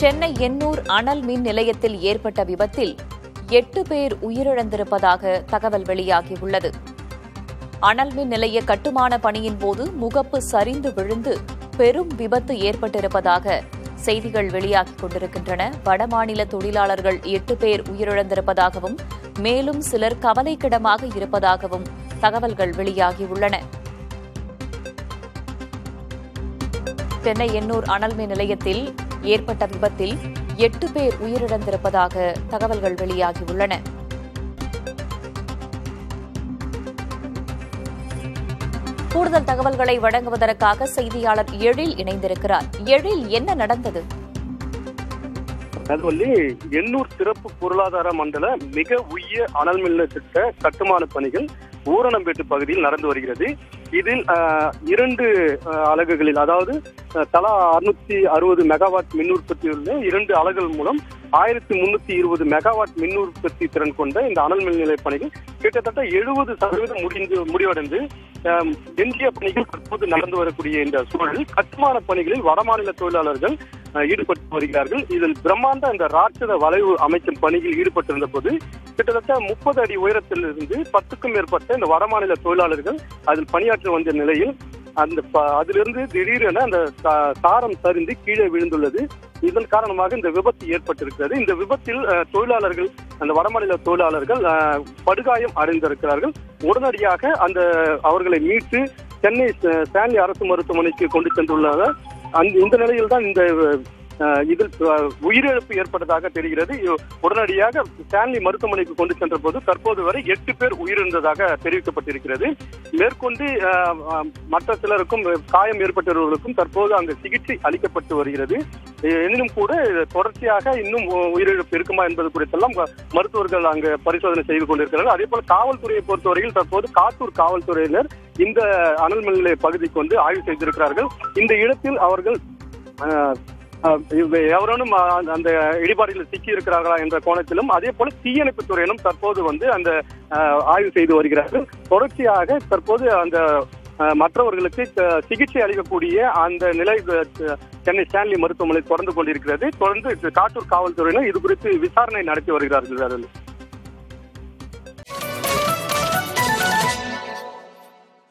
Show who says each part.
Speaker 1: சென்னை எண்ணூர் அனல் மின் நிலையத்தில் ஏற்பட்ட விபத்தில் 8 பேர் உயிரிழந்திருப்பதாக தகவல் வெளியாகியுள்ளது. அனல் மின் நிலைய கட்டுமான பணியின் போது முகப்பு சரிந்து விழுந்து பெரும் விபத்து ஏற்பட்டிருப்பதாக செய்திகள் வெளியாகிக் கொண்டிருக்கின்றன. வடமாநில தொழிலாளர்கள் 8 பேர் உயிரிழந்திருப்பதாகவும் மேலும் சிலர் கவலைக்கிடமாக இருப்பதாகவும் தகவல்கள் வெளியாகியுள்ளன. சென்னை எண்ணூர் அனல் மின் நிலையத்தில் ஏற்பட்ட விபத்தில் 8 பேர் உயிரிழந்திருப்பதாக தகவல்கள் வெளியாகியுள்ளன. கூடுதல் தகவல்களை வழங்குவதற்காக செய்தியாளர் எழில் இணைந்திருக்கிறார். எழில், என்ன நடந்தது?
Speaker 2: எண்ணூர் சிறப்பு பொருளாதார மண்டல மிக உயரிய அனல் மின் திட்ட கட்டுமான பணிகள் ஊரணம்பேட்டு பகுதியில் நடந்து வருகிறது. இதில் 2 அலகுகளில், அதாவது தலா 660 மெகாவாட் மின் உற்பத்தி உள்ள 2 அலகுகள் மூலம் 1320 மெகாவாட் மின் உற்பத்தி திறன் கொண்ட இந்த அனல் மின் நிலைய பணிகள் கிட்டத்தட்ட 70% முடிவடைந்து எஞ்சிய பணிகள் தற்போது நடந்து வரக்கூடிய இந்த சூழலில் கட்டுமான பணிகளில் வடமாநில தொழிலாளர்கள் ஈடுபட்டு வருகிறார்கள். இதில் பிரம்மாண்ட இந்த ராட்சத வளைவு அமைக்கும் பணியில் ஈடுபட்டிருந்த போது கிட்டத்தட்ட 30 அடி உயரத்தில் இருந்து 10க்கும் மேற்பட்ட இந்த வடமாநில தொழிலாளர்கள் அதில் பணியாற்றி வந்த நிலையில் அதிலிருந்து திடீரென அந்த தாரம் சரிந்து கீழே விழுந்துள்ளது. இதன் காரணமாக இந்த விபத்து ஏற்பட்டிருக்கிறது. இந்த விபத்தில் தொழிலாளர்கள், அந்த வடமாநில தொழிலாளர்கள் படுகாயம் அடைந்திருக்கிறார்கள். உடனடியாக அவர்களை மீட்டு சென்னை ஸ்டான்லி அரசு மருத்துவமனைக்கு கொண்டு சென்றுள்ளனர். இந்த நிலையில் தான் இதில் உயிரிழப்பு ஏற்பட்டதாக தெரிகிறது. உடனடியாக ஸ்டான்லி மருத்துவமனைக்கு கொண்டு சென்ற போது தற்போது வரை 8 பேர் உயிரிழந்ததாக தெரிவிக்கப்பட்டிருக்கிறது. மேற்கொண்டு மற்ற சிலருக்கும் காயம் ஏற்பட்டவர்களுக்கும் தற்போது அங்கு சிகிச்சை அளிக்கப்பட்டு வருகிறது. எனினும் கூட தொடர்ச்சியாக இன்னும் உயிரிழப்பு இருக்குமா என்பது குறித்தெல்லாம் மருத்துவர்கள் அங்கு பரிசோதனை செய்து கொண்டிருக்கிறார்கள். அதே போல காவல்துறையை பொறுத்தவரையில் தற்போது காட்டூர் காவல்துறையினர் இந்த அனல் மின் நிலைய பகுதிக்கு வந்து ஆய்வு செய்திருக்கிறார்கள். இந்த இடத்தில் அவர்கள் எவரும் அந்த இடிபாடுகளில் சிக்கி இருக்கிறார்களா என்ற கோணத்திலும், அதே போல தீயணைப்பு துறையிலும் தற்போது வந்து அந்த ஆய்வு செய்து வருகிறார்கள். தொடர்ச்சியாக தற்போது அந்த மற்றவர்களுக்கு சிகிச்சை அளிக்கக்கூடிய அந்த நிலை சென்னை ஸ்டான்லி மருத்துவமனை தொடர்ந்து கொண்டிருக்கிறது. தொடர்ந்து காட்டூர் காவல்துறையினர் இது குறித்து விசாரணை நடத்தி வருகிறார்கள்.